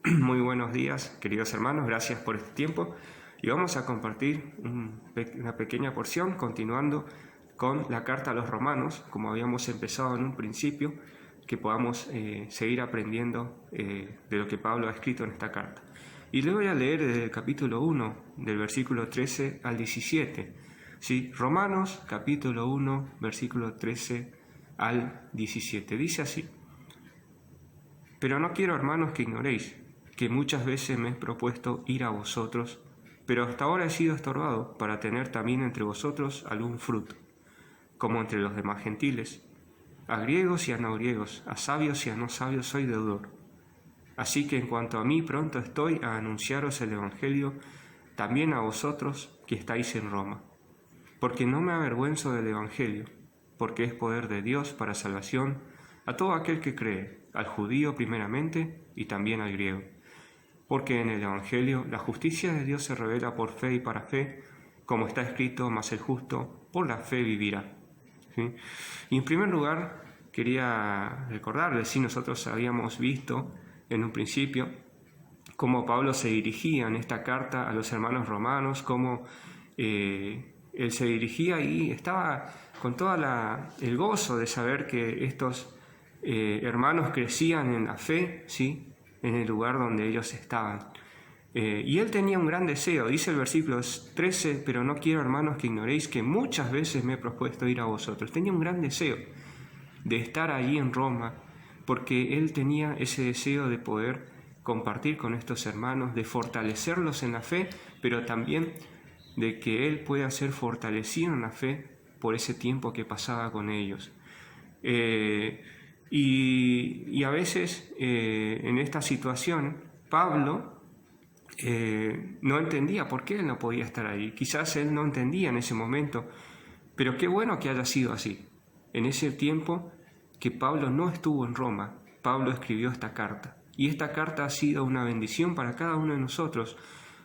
Muy buenos días, queridos hermanos, gracias por este tiempo y vamos a compartir una pequeña porción continuando con la carta a los romanos, como habíamos empezado en un principio, que podamos seguir aprendiendo de lo que Pablo ha escrito en esta carta. Y le voy a leer desde el capítulo 1, del versículo 13 al 17. ¿Sí? Romanos, capítulo 1, versículo 13 al 17. Dice así: Pero no quiero, hermanos, que ignoréis que muchas veces me he propuesto ir a vosotros, pero hasta ahora he sido estorbado para tener también entre vosotros algún fruto, como entre los demás gentiles. A griegos y a no griegos, a sabios y a no sabios soy deudor. Así que en cuanto a mí, pronto estoy a anunciaros el Evangelio también a vosotros que estáis en Roma. Porque no me avergüenzo del Evangelio, porque es poder de Dios para salvación a todo aquel que cree, al judío primeramente y también al griego. Porque en el Evangelio la justicia de Dios se revela por fe y para fe, como está escrito: mas el justo por la fe vivirá. ¿Sí? Y en primer lugar, quería recordarles, si nosotros habíamos visto en un principio cómo Pablo se dirigía en esta carta a los hermanos romanos, cómo él se dirigía y estaba con todo el gozo de saber que estos hermanos crecían en la fe, ¿sí?, en el lugar donde ellos estaban. Y él tenía un gran deseo, dice el versículo 13, pero no quiero, hermanos, que ignoréis que muchas veces me he propuesto ir a vosotros. Tenía un gran deseo de estar allí en Roma, porque él tenía ese deseo de poder compartir con estos hermanos, de fortalecerlos en la fe, pero también de que él pueda ser fortalecido en la fe por ese tiempo que pasaba con ellos. Y a veces en esta situación Pablo no entendía por qué él no podía estar ahí. Quizás él no entendía en ese momento, pero qué bueno que haya sido así. En ese tiempo que Pablo no estuvo en Roma, Pablo escribió esta carta. Y esta carta ha sido una bendición para cada uno de nosotros,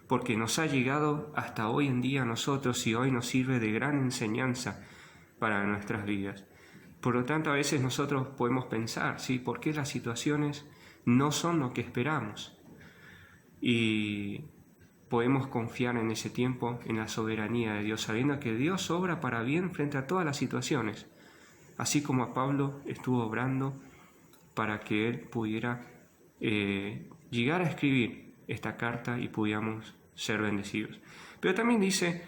porque nos ha llegado hasta hoy en día a nosotros y hoy nos sirve de gran enseñanza para nuestras vidas. Por lo tanto, a veces nosotros podemos pensar, ¿sí?, ¿por qué las situaciones no son lo que esperamos? Y podemos confiar en ese tiempo en la soberanía de Dios, sabiendo que Dios obra para bien frente a todas las situaciones, así como a Pablo estuvo obrando para que él pudiera llegar a escribir esta carta y pudiéramos ser bendecidos. Pero también dice,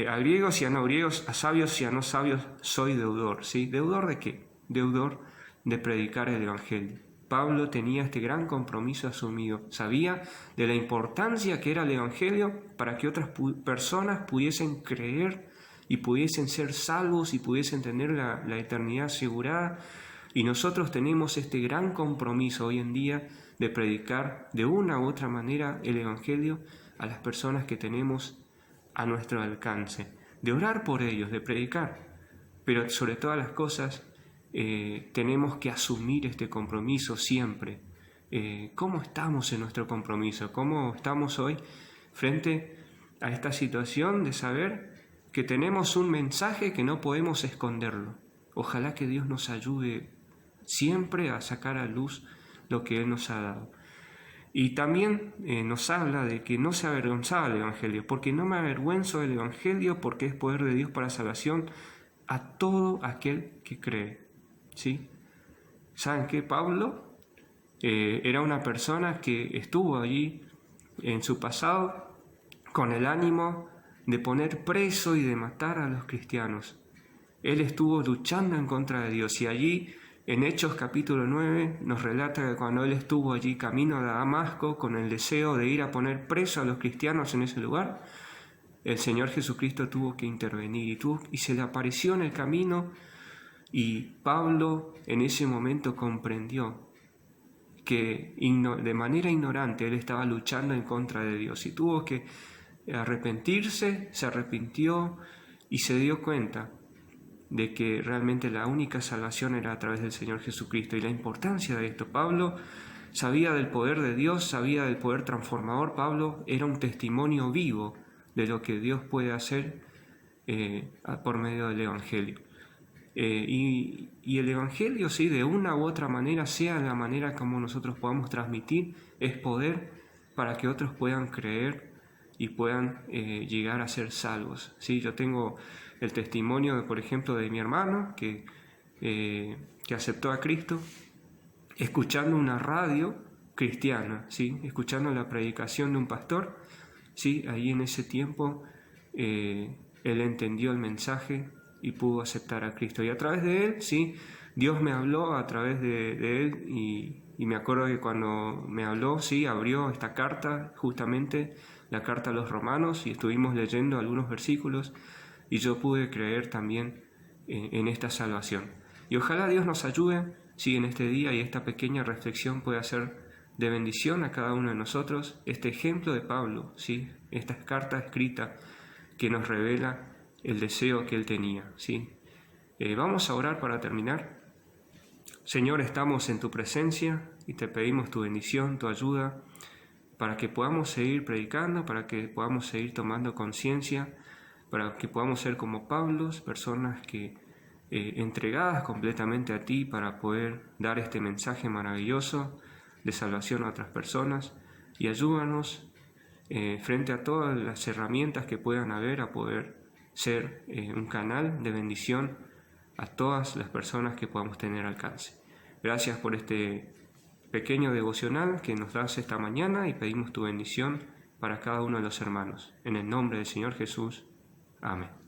a griegos y a no griegos, a sabios y a no sabios soy deudor. ¿Sí? ¿Deudor de qué? Deudor de predicar el Evangelio. Pablo tenía este gran compromiso asumido. Sabía de la importancia que era el Evangelio para que otras personas pudiesen creer y pudiesen ser salvos y pudiesen tener la eternidad asegurada. Y nosotros tenemos este gran compromiso hoy en día de predicar de una u otra manera el Evangelio a las personas que tenemos a nuestro alcance, de orar por ellos, de predicar. Pero sobre todas las cosas tenemos que asumir este compromiso siempre. ¿Cómo estamos en nuestro compromiso? ¿Cómo estamos hoy frente a esta situación de saber que tenemos un mensaje que no podemos esconderlo? Ojalá que Dios nos ayude siempre a sacar a luz lo que Él nos ha dado. Y también nos habla de que no se avergonzaba del Evangelio, porque no me avergüenzo del Evangelio, porque es poder de Dios para salvación a todo aquel que cree. ¿Sí? ¿Saben qué? Pablo era una persona que estuvo allí en su pasado con el ánimo de poner preso y de matar a los cristianos. Él estuvo luchando en contra de Dios y allí en Hechos capítulo 9 nos relata que cuando él estuvo allí camino a Damasco con el deseo de ir a poner preso a los cristianos en ese lugar, el Señor Jesucristo tuvo que intervenir y se le apareció en el camino, y Pablo en ese momento comprendió que de manera ignorante él estaba luchando en contra de Dios y tuvo que arrepentirse, se arrepintió y se dio cuenta de que realmente la única salvación era a través del Señor Jesucristo y la importancia de esto. Pablo sabía del poder de Dios, sabía del poder transformador. Pablo era un testimonio vivo de lo que Dios puede hacer por medio del Evangelio. Y el Evangelio, sí, de una u otra manera, sea la manera como nosotros podamos transmitir, es poder para que otros puedan creer y puedan llegar a ser salvos. ¿Sí? Yo tengo el testimonio, por ejemplo, de mi hermano que aceptó a Cristo escuchando una radio cristiana, ¿sí? Escuchando la predicación de un pastor. ¿Sí? Ahí en ese tiempo él entendió el mensaje y pudo aceptar a Cristo. Y a través de él, ¿sí? Dios me habló a través de él y me acuerdo que cuando me habló, ¿sí? Abrió esta carta, justamente la carta a los Romanos, y estuvimos leyendo algunos versículos y yo pude creer también en esta salvación. Y ojalá Dios nos ayude, ¿sí? En este día, y esta pequeña reflexión pueda ser de bendición a cada uno de nosotros, este ejemplo de Pablo, ¿sí? Esta carta escrita que nos revela el deseo que él tenía, ¿sí? Vamos a orar para terminar. Señor, estamos en tu presencia y te pedimos tu bendición, tu ayuda, para que podamos seguir predicando, para que podamos seguir tomando conciencia, para que podamos ser como Pablo, personas que entregadas completamente a ti para poder dar este mensaje maravilloso de salvación a otras personas, y ayúdanos frente a todas las herramientas que puedan haber a poder ser un canal de bendición a todas las personas que podamos tener alcance. Gracias por este pequeño devocional que nos das esta mañana y pedimos tu bendición para cada uno de los hermanos. En el nombre del Señor Jesús. Amén.